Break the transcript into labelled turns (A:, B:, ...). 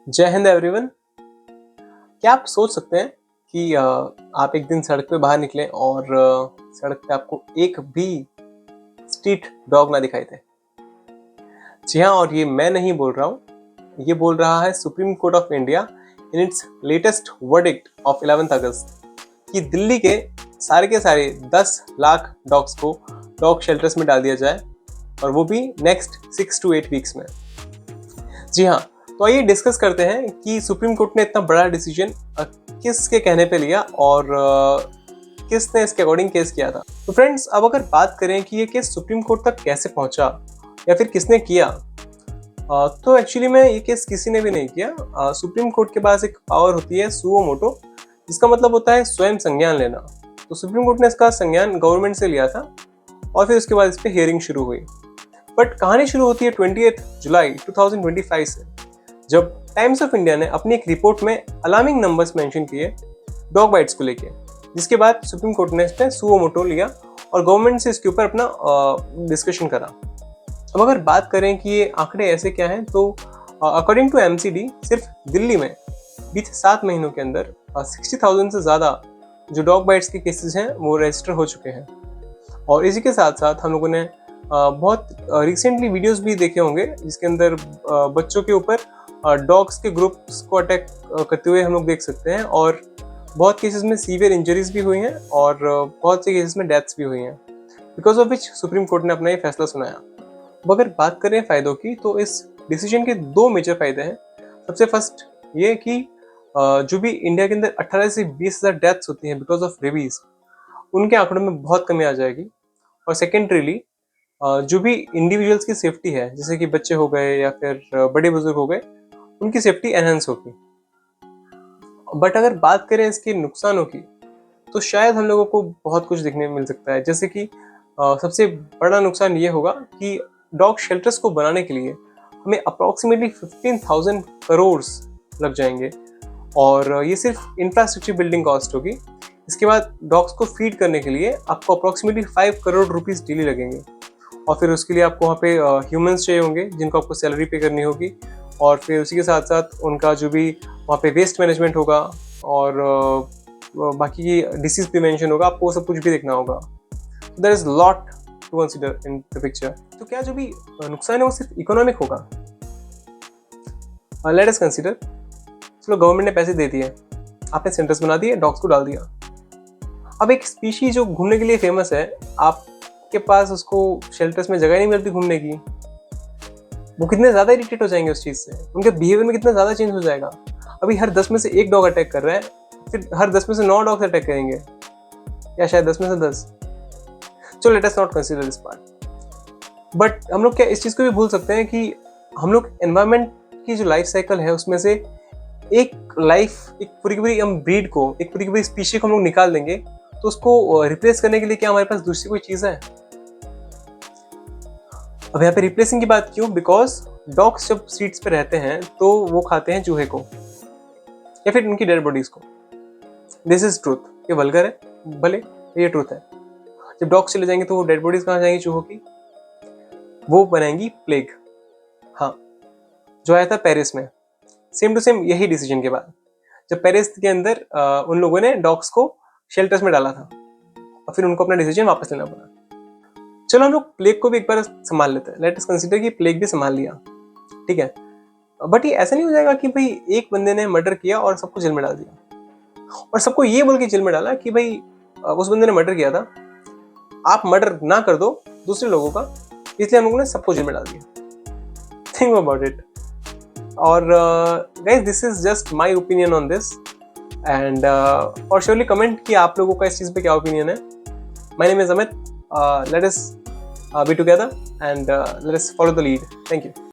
A: जय हिंद एवरीवन। क्या आप सोच सकते हैं कि आप एक दिन सड़क पे बाहर निकले और सड़क पे आपको एक भी स्ट्रीट डॉग ना दिखाई दे? जी हाँ, और ये मैं नहीं बोल रहा हूँ, ये बोल रहा है supreme court of India in its latest verdict of 11 अगस्त कि दिल्ली के सारे 10 लाख डॉग्स को डॉग शेल्टर्स में डाल दिया जाए, और वो भी नेक्स्ट 6 to 8 वीक्स में। जी हाँ, तो आइए डिस्कस करते हैं कि सुप्रीम कोर्ट ने इतना बड़ा डिसीजन किसके कहने पे लिया और किसने इसके अकॉर्डिंग केस किया था। तो फ्रेंड्स, अब अगर बात करें कि ये केस सुप्रीम कोर्ट तक कैसे पहुंचा या फिर किसने किया, तो एक्चुअली में ये केस किसी ने भी नहीं किया। सुप्रीम कोर्ट के पास एक पावर होती है सुओ मोटो, जिसका मतलब होता है स्वयं संज्ञान लेना। तो सुप्रीम कोर्ट ने इसका संज्ञान गवर्नमेंट से लिया था और फिर उसके बाद इस पर हियरिंग शुरू हुई। बट कहानी शुरू होती है 28 जुलाई 2025 से, जब टाइम्स ऑफ इंडिया ने अपनी एक रिपोर्ट में अलार्मिंग नंबर्स मेंशन किए डॉग बाइट्स को लेके, जिसके बाद सुप्रीम कोर्ट ने इस पर सुओ मोटो लिया और गवर्नमेंट से इसके ऊपर अपना डिस्कशन करा। अब अगर बात करें कि ये आंकड़े ऐसे क्या हैं, तो अकॉर्डिंग टू एमसीडी सिर्फ दिल्ली में बीते 7 महीनों के अंदर 60,000 से ज़्यादा जो डॉग बाइट्स के केसेस हैं वो रजिस्टर हो चुके हैं। और इसी के साथ साथ हम लोगों ने बहुत रिसेंटली वीडियोस भी देखे होंगे जिसके अंदर बच्चों के ऊपर डॉग्स के ग्रुप्स को अटैक करते हुए हम लोग देख सकते हैं, और बहुत केसेस में सीवियर इंजरीज भी हुई हैं और बहुत से केसेस में डेथ्स भी हुई हैं, because of which supreme court ने अपना ये फैसला सुनाया। अब अगर बात करें फ़ायदों की, तो इस डिसीजन के 2 मेजर फ़ायदे हैं। सबसे फर्स्ट ये कि जो भी इंडिया के अंदर 18 से 20,000 डेथ्स होती हैं बिकॉज ऑफ रेबीज, उनके आंकड़ों में बहुत कमी आ जाएगी। और सेकेंडरीली जो भी इंडिविजुअल्स की सेफ्टी है, जैसे कि बच्चे हो गए या फिर बड़े बुजुर्ग हो गए, उनकी सेफ्टी एनहेंस होगी। बट अगर बात करें इसके नुकसानों की, तो शायद हम लोगों को बहुत कुछ देखने मिल सकता है। जैसे कि सबसे बड़ा नुकसान ये होगा कि डॉग शेल्टर्स को बनाने के लिए हमें अप्रॉक्सीमेटली 15,000 करोड़ लग जाएंगे, और ये सिर्फ इंफ्रास्ट्रक्चर बिल्डिंग कॉस्ट होगी। इसके बाद डॉग्स को फीड करने के लिए आपको अप्रॉक्सीमेटली 5 करोड़ रुपीज़ डेली लगेंगे, और फिर उसके लिए आपको वहाँ पे ह्यूमंस चाहिए होंगे जिनको आपको सैलरी पे करनी होगी, और फिर उसी के साथ साथ उनका जो भी वहाँ पे वेस्ट मैनेजमेंट होगा और बाकी की डिसीज प्रिवेंशन होगा, आपको वो सब कुछ भी देखना होगा। There is lot to consider in the picture. तो क्या जो भी नुकसान है वो सिर्फ इकोनॉमिक होगा? लेट अस कंसीडर, चलो गवर्नमेंट ने पैसे दे दिए, आपने सेंटर्स बना दिए, डॉग्स को डाल दिया। अब एक स्पीशी जो घूमने के लिए फेमस है, आपके पास उसको शेल्टर्स में जगह नहीं मिलती घूमने की, वो कितने ज़्यादा इरिटेट हो जाएंगे उस चीज़ से, उनके बिहेवियर में कितना ज़्यादा चेंज हो जाएगा। अभी हर 10 में से 1 डॉग अटैक कर रहा है, फिर हर 10 में से 9 डॉग्स अटैक करेंगे, या शायद 10 में से 10। चलो let us not consider this part. But हम लोग क्या इस चीज़ को भी भूल सकते हैं कि हम लोग एनवायरमेंट की जो लाइफ साइकिल है उसमें से एक पूरी हम ब्रीड को, एक पूरी स्पीशी को हम लोग निकाल देंगे, तो उसको रिप्लेस करने के लिए क्या हमारे पास दूसरी कोई चीज़ है? अब यहाँ पे रिप्लेसिंग की बात क्यों? बिकॉज डॉग्स जब स्ट्रीट्स पे रहते हैं तो वो खाते हैं चूहे को या फिर उनकी डेड बॉडीज को। This is truth. ये वल्गर है भले, ये ट्रूथ है। जब डॉग्स चले जाएंगे तो वो डेड बॉडीज कहाँ जाएंगी चूहों की? वो बनाएंगी प्लेग। हाँ, जो आया था पेरिस में, सेम टू सेम यही डिसीजन के बाद, जब पेरिस के अंदर उन लोगों ने डॉग्स को शेल्टर्स में डाला था और फिर उनको अपना डिसीजन वापस लेना पड़ा। चलो हम लोग प्लेग को भी एक बार संभाल लेते हैं। लेट अस कंसीडर कि प्लेग भी संभाल लिया, ठीक है। बट ये ऐसा नहीं हो जाएगा कि भाई एक बंदे ने मर्डर किया और सबको जेल में डाल दिया, और सबको ये बोल के जेल में डाला कि भाई उस बंदे ने मर्डर किया था, आप मर्डर ना कर दो दूसरे लोगों का, इसलिए हम लोगों ने सबको जेल में डाल दिया। Think about it. और guys, this is just my opinion on this, and और श्योरली कमेंट कि आप लोगों का इस चीज़ पे क्या ओपिनियन है। My name is Amit. Let us be together and let us follow the lead. Thank you.